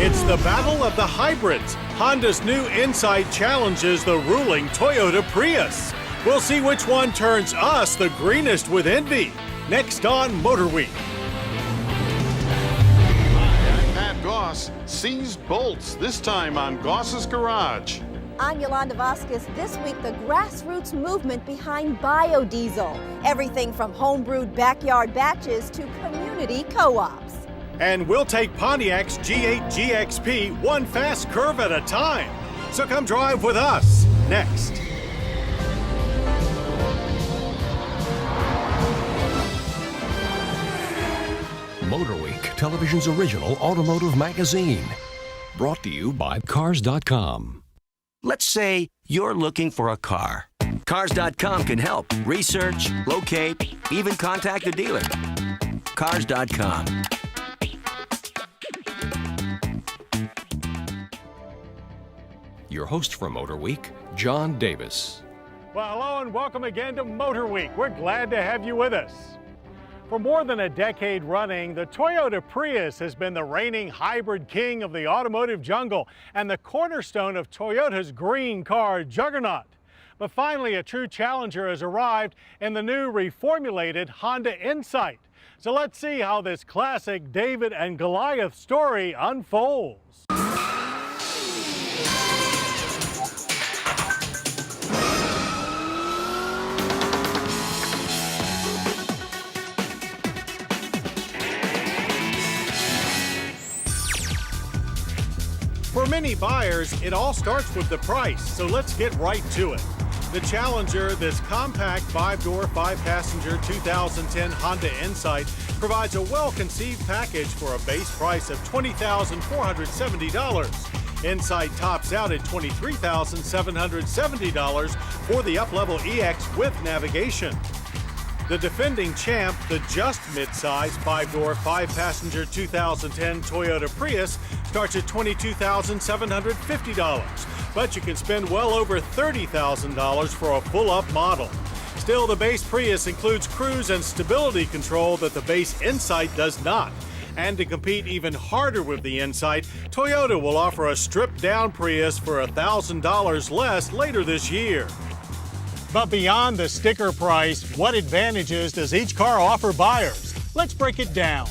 It's the battle of the hybrids. Honda's new Insight challenges the ruling Toyota Prius. We'll see which one turns us the greenest with envy. Next on Motorweek. Hi, I'm Pat Goss. Seized bolts, this time on Goss's Garage. I'm Yolanda Vasquez. This week, the grassroots movement behind biodiesel. Everything from homebrewed backyard batches to community co-ops. And we'll take Pontiac's G8 GXP one fast curve at a time. So come drive with us next. Motorweek, television's original automotive magazine. Brought to you by Cars.com. Let's say you're looking for a car. Cars.com can help research, locate, even contact a dealer. Cars.com. Your host for Motorweek, John Davis. Well, hello and welcome again to Motorweek. We're glad to have you with us. For more than a decade running, the Toyota Prius has been the reigning hybrid king of the automotive jungle and the cornerstone of Toyota's green car juggernaut. But finally, a true challenger has arrived in the new reformulated Honda Insight. So let's see how this classic David and Goliath story unfolds. For many buyers, it all starts with the price, so let's get right to it. The Challenger, this compact 5-door, 5-passenger 2010 Honda Insight, provides a well-conceived package for a base price of $20,470. Insight tops out at $23,770 for the up-level EX with navigation. The defending champ, the just mid-size 5-door, 5-passenger 2010 Toyota Prius, starts at $22,750, but you can spend well over $30,000 for a full-up model. Still, the base Prius includes cruise and stability control that the base Insight does not. And to compete even harder with the Insight, Toyota will offer a stripped-down Prius for $1,000 less later this year. But beyond the sticker price, what advantages does each car offer buyers? Let's break it down.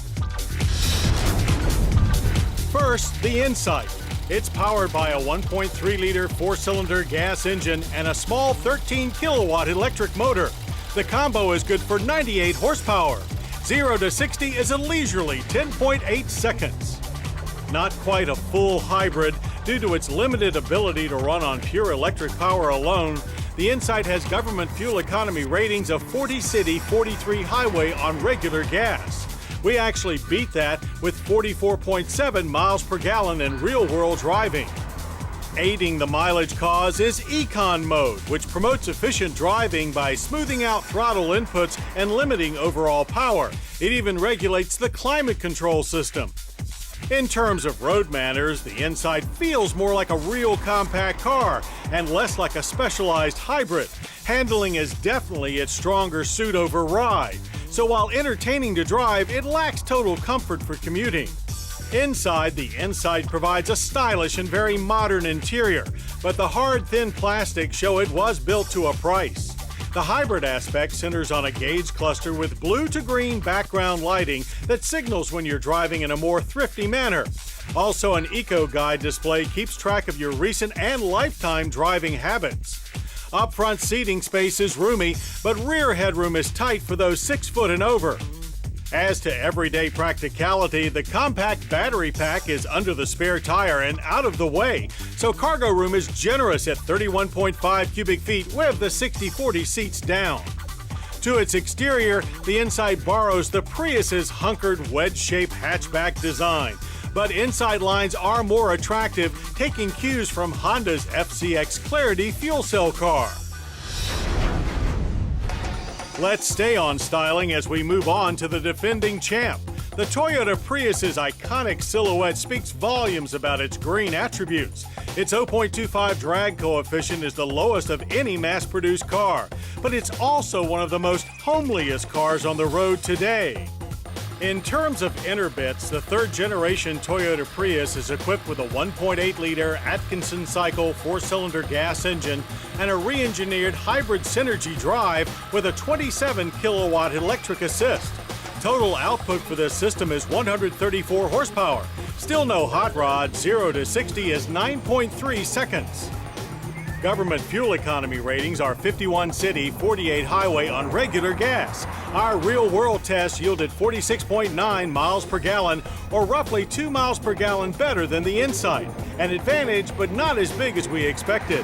First, the Insight. It's powered by a 1.3-liter 4-cylinder gas engine and a small 13-kilowatt electric motor. The combo is good for 98 horsepower. 0 to 60 is a leisurely 10.8 seconds. Not quite a full hybrid due to its limited ability to run on pure electric power alone. The Insight has government fuel economy ratings of 40 city, 43 highway on regular gas. We actually beat that with 44.7 miles per gallon in real-world driving. Aiding the mileage cause is Econ mode, which promotes efficient driving by smoothing out throttle inputs and limiting overall power. It even regulates the climate control system. In terms of road manners, the Insight feels more like a real compact car and less like a specialized hybrid. Handling is definitely its stronger suit over ride. So while entertaining to drive, it lacks total comfort for commuting. Inside, the Insight provides a stylish and very modern interior, but the hard, thin plastics show it was built to a price. The hybrid aspect centers on a gauge cluster with blue to green background lighting that signals when you're driving in a more thrifty manner. Also, an eco-guide display keeps track of your recent and lifetime driving habits. Up-front seating space is roomy, but rear headroom is tight for those 6 foot and over. As to everyday practicality, the compact battery pack is under the spare tire and out of the way, so cargo room is generous at 31.5 cubic feet with the 60/40 seats down. To its exterior, the Insight borrows the Prius's hunkered wedge-shaped hatchback design, but inside lines are more attractive, taking cues from Honda's FCX Clarity fuel cell car. Let's stay on styling as we move on to the defending champ. The Toyota Prius's iconic silhouette speaks volumes about its green attributes. Its 0.25 drag coefficient is the lowest of any mass-produced car, but it's also one of the most homeliest cars on the road today. In terms of inner bits, the third generation Toyota Prius is equipped with a 1.8-liter Atkinson cycle 4-cylinder gas engine and a re-engineered hybrid Synergy drive with a 27 kilowatt electric assist. Total output for this system is 134 horsepower. Still no hot rod. 0 to 60 is 9.3 seconds. Government fuel economy ratings are 51 city, 48 highway on regular gas. Our real-world test yielded 46.9 miles per gallon, or roughly 2 miles per gallon better than the Insight. An advantage, but not as big as we expected.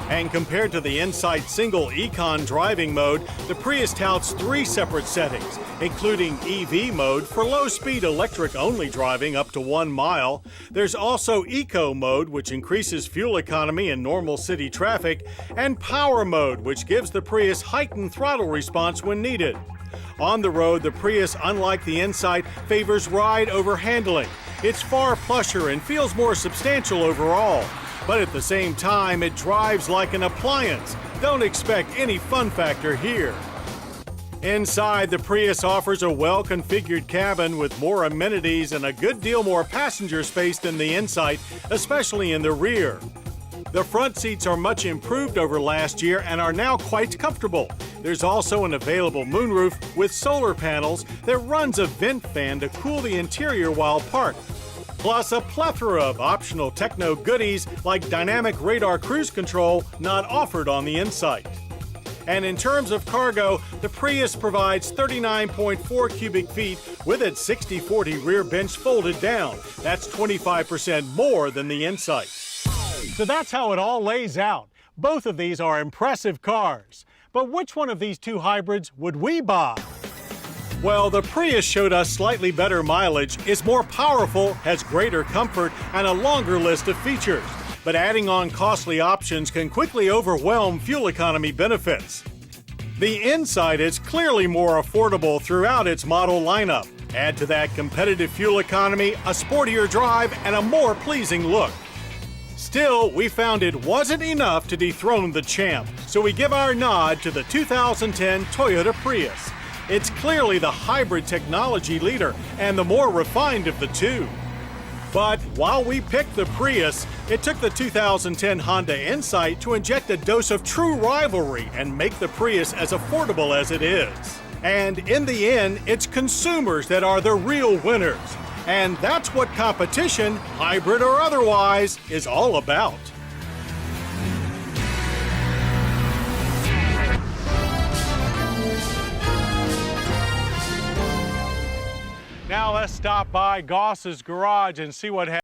And compared to the Insight single Econ driving mode, the Prius touts 3 separate settings, including EV mode for low-speed electric-only driving up to 1 mile. There's also Eco mode, which increases fuel economy in normal city traffic, and Power mode, which gives the Prius heightened throttle response when needed. On the road, the Prius, unlike the Insight, favors ride over handling. It's far plusher and feels more substantial overall. But at the same time, it drives like an appliance. Don't expect any fun factor here. Inside, the Prius offers a well-configured cabin with more amenities and a good deal more passenger space than the Insight, especially in the rear. The front seats are much improved over last year and are now quite comfortable. There's also an available moonroof with solar panels that runs a vent fan to cool the interior while parked. Plus a plethora of optional techno goodies like dynamic radar cruise control not offered on the Insight. And in terms of cargo, the Prius provides 39.4 cubic feet with its 60/40 rear bench folded down. That's 25% more than the Insight. So that's how it all lays out. Both of these are impressive cars. But which one of these two hybrids would we buy? Well, the Prius showed us slightly better mileage, is more powerful, has greater comfort, and a longer list of features. But adding on costly options can quickly overwhelm fuel economy benefits. The Insight is clearly more affordable throughout its model lineup. Add to that competitive fuel economy, a sportier drive, and a more pleasing look. Still, we found it wasn't enough to dethrone the champ, so we give our nod to the 2010 Toyota Prius. It's clearly the hybrid technology leader and the more refined of the two. But while we picked the Prius, it took the 2010 Honda Insight to inject a dose of true rivalry and make the Prius as affordable as it is. And in the end, it's consumers that are the real winners. And that's what competition, hybrid or otherwise, is all about. Now let's stop by Goss's garage and see what happens.